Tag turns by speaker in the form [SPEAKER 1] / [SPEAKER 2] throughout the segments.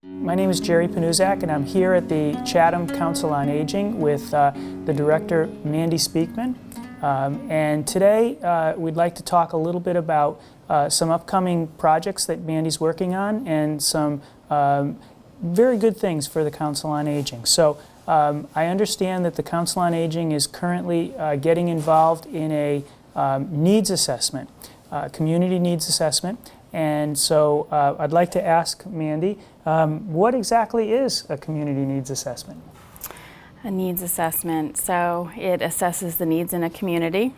[SPEAKER 1] My name is Jerry Panuzak, and I'm here at the Chatham Council on Aging with the director, Mandy Speakman. And today we'd like to talk a little bit about some upcoming projects that Mandy's working on and some very good things for the Council on Aging. So I understand that the Council on Aging is currently getting involved in a needs assessment, community needs assessment. And so I'd like to ask Mandy, what exactly is a community needs assessment?
[SPEAKER 2] A needs assessment, so it assesses the needs in a community.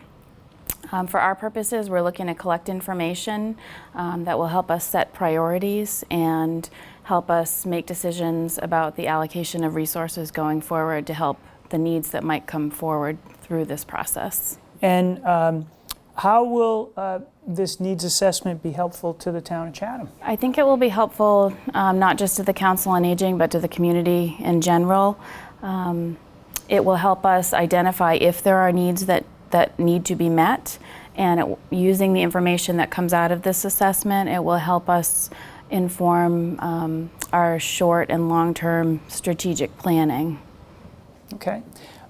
[SPEAKER 2] For our purposes, we're looking to collect information that will help us set priorities and help us make decisions about the allocation of resources going forward to help the needs that might come forward through this process.
[SPEAKER 1] And how will this needs assessment be helpful to the town of Chatham?
[SPEAKER 2] I think it will be helpful not just to the Council on Aging, but to the community in general. It will help us identify if there are needs that need to be met, and using the information that comes out of this assessment, it will help us inform our short and long-term strategic planning. Okay.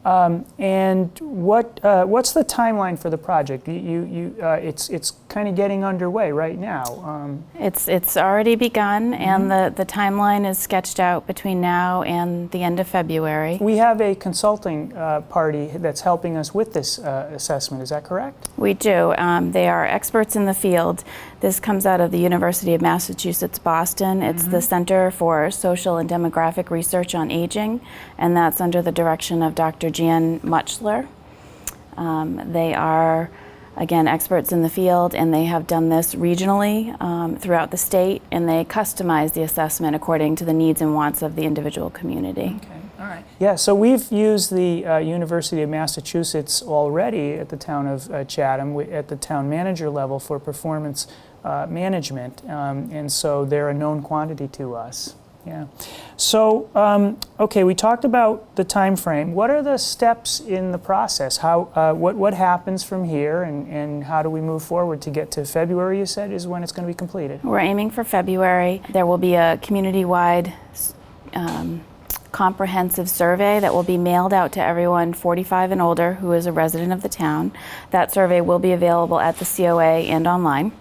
[SPEAKER 1] And what's the timeline for the project? It's kind of getting underway right now.
[SPEAKER 2] It's already begun, and the timeline is sketched out between now and the end of February.
[SPEAKER 1] We have a consulting party that's helping us with this assessment. Is that correct?
[SPEAKER 2] We do. They are experts in the field. This comes out of the University of Massachusetts, Boston. It's the Center for Social and Demographic Research on Aging, and that's under the direction of Dr. Jan Muchler. They are, again, experts in the field, and they have done this regionally throughout the state, and they customize the assessment according to the needs and wants of the individual community.
[SPEAKER 1] Okay. All right. Yeah, so we've used the University of Massachusetts already at the town of Chatham at the town manager level for performance management, and so they're a known quantity to us. Yeah. So, okay, we talked about the time frame. What are the steps in the process? What happens from here, and how do we move forward to get to February, you said, is when it's going to be completed?
[SPEAKER 2] We're aiming for February. There will be a community-wide comprehensive survey that will be mailed out to everyone 45 and older who is a resident of the town. That survey will be available at the COA and online.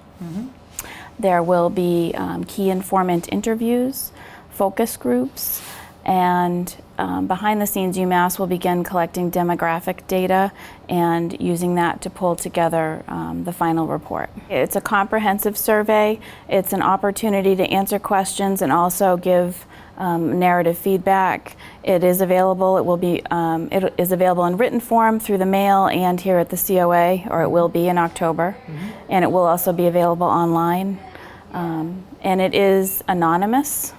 [SPEAKER 2] There will be key informant interviews, focus groups, and behind the scenes UMass will begin collecting demographic data and using that to pull together the final report. It's a comprehensive survey. It's an opportunity to answer questions and also give narrative feedback. It is available. It is available in written form through the mail and here at the COA, or it will be in October, and it will also be available online. And it is anonymous.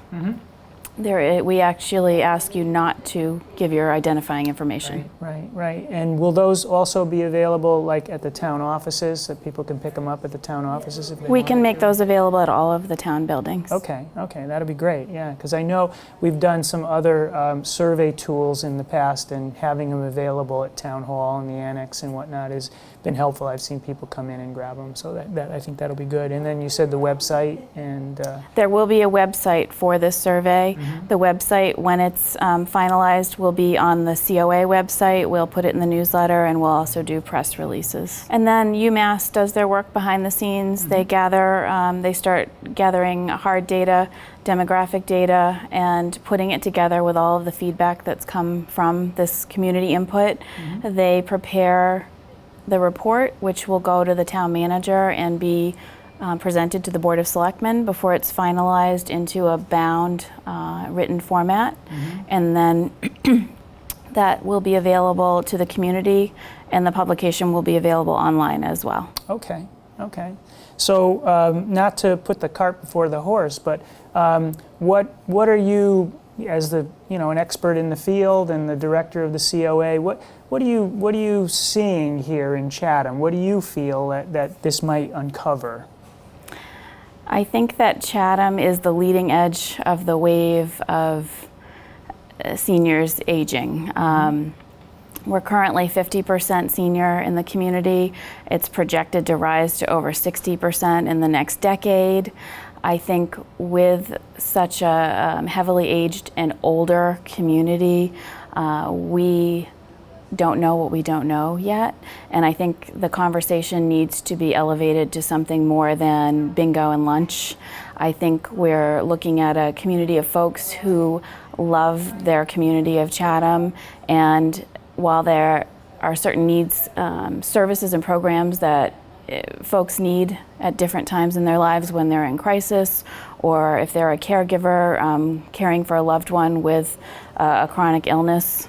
[SPEAKER 2] We actually ask you not to give your identifying information.
[SPEAKER 1] Right. And will those also be available like at the town offices, that people can pick them up at the town offices if they want?
[SPEAKER 2] We can make those available at all of the town buildings.
[SPEAKER 1] Okay, that'd be great, yeah, because I know we've done some other survey tools in the past, and having them available at town hall and the annex and whatnot has been helpful. I've seen people come in and grab them, so that I think that'll be good. And then you said the website, and
[SPEAKER 2] there will be a website for this survey. The website, when it's finalized, will be on the COA website. We'll put it in the newsletter, and we'll also do press releases. And then UMass does their work behind the scenes. They they start gathering hard data, demographic data, and putting it together with all of the feedback that's come from this community input. They prepare the report, which will go to the town manager and be presented to the Board of Selectmen before it's finalized into a bound written format. And then that will be available to the community, and the publication will be available online as well.
[SPEAKER 1] Okay. So not to put the cart before the horse, but what are you, as an expert in the field and the director of the COA, what are you seeing here in Chatham? What do you feel that this might uncover?
[SPEAKER 2] I think that Chatham is the leading edge of the wave of seniors aging. We're currently 50% senior in the community. It's projected to rise to over 60% in the next decade. I think with such a heavily aged and older community, we don't know what we don't know yet, and I think the conversation needs to be elevated to something more than bingo and lunch. I think we're looking at a community of folks who love their community of Chatham, and while there are certain needs, services and programs that folks need at different times in their lives when they're in crisis, or if they're a caregiver caring for a loved one with a chronic illness,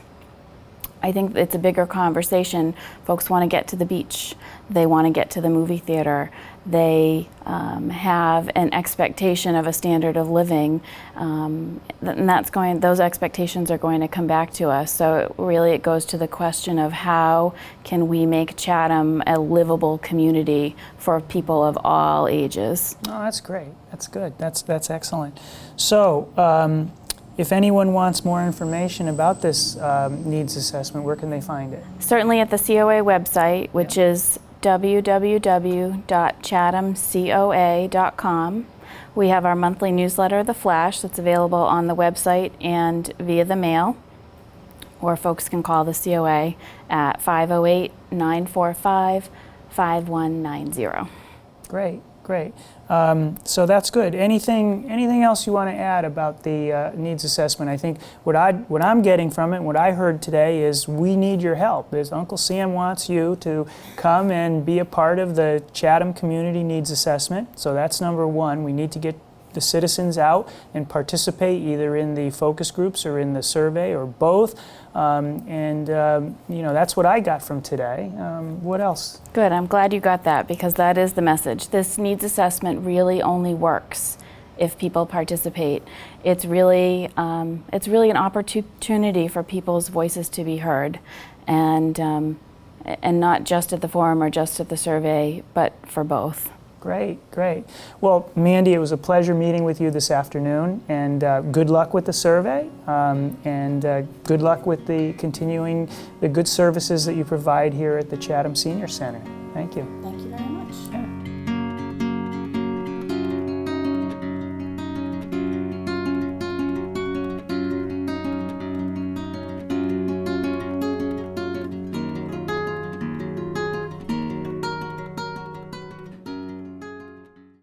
[SPEAKER 2] I think it's a bigger conversation. Folks want to get to the beach. They want to get to the movie theater. They have an expectation of a standard of living, and those expectations are going to come back to us. So really it goes to the question of how can we make Chatham a livable community for people of all ages.
[SPEAKER 1] Oh, that's great. That's good. That's excellent. So, if anyone wants more information about this needs assessment, where can they find it?
[SPEAKER 2] Certainly at the COA website, which is www.chathamcoa.com. We have our monthly newsletter, The Flash, that's available on the website and via the mail. Or folks can call the COA at 508-945-5190.
[SPEAKER 1] Great, great. So that's good. Anything else you want to add about the needs assessment? I think what I'm getting from it, what I heard today is we need your help. Uncle Sam wants you to come and be a part of the Chatham Community Needs Assessment. So that's number one. We need to get the citizens out and participate either in the focus groups or in the survey or both. That's what I got from today. What else?
[SPEAKER 2] Good, I'm glad you got that, because that is the message. This needs assessment really only works if people participate. It's really an opportunity for people's voices to be heard, and not just at the forum or just at the survey, but for both.
[SPEAKER 1] Great, great. Well, Mandy, it was a pleasure meeting with you this afternoon, and good luck with the survey, and good luck with continuing the good services that you provide here at the Chatham Senior Center. Thank you.
[SPEAKER 2] Thank you very much.
[SPEAKER 1] Yeah.